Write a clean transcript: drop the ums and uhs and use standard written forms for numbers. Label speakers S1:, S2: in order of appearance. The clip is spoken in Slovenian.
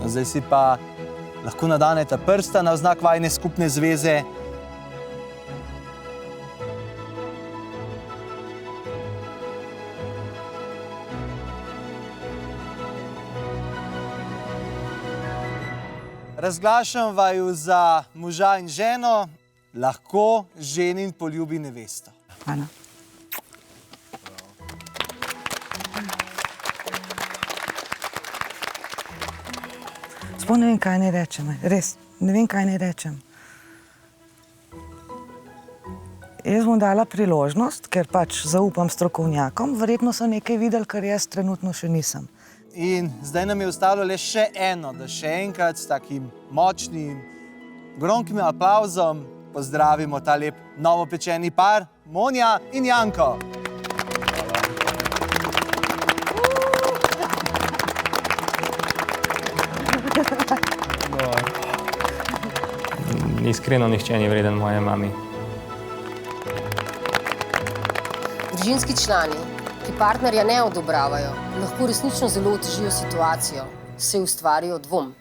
S1: No, zdaj si pa lahko nadaneta prsta na znak vajine skupne zveze. Razglašam vaju za moža in ženo, lahko ženin poljubi nevesto.
S2: Ana. Sploh ne vem, kaj naj rečem, res, ne vem, kaj naj rečem. Jaz bom dala priložnost, ker pač zaupam strokovnjakom, verjetno so nekaj videli, kar jaz trenutno še nisem.
S1: In zdaj nam je ostalo le še eno, da še enkrat s takim močnim, gromkim aplavzom pozdravimo ta lep novopečeni par, Monja in Janko.
S3: Iskreno, nihče ni vreden moje mami.
S4: Družinski člani, ki partnerja ne odobravajo, lahko resnično zelo otežijo situacijo, se ustvarijo dvom.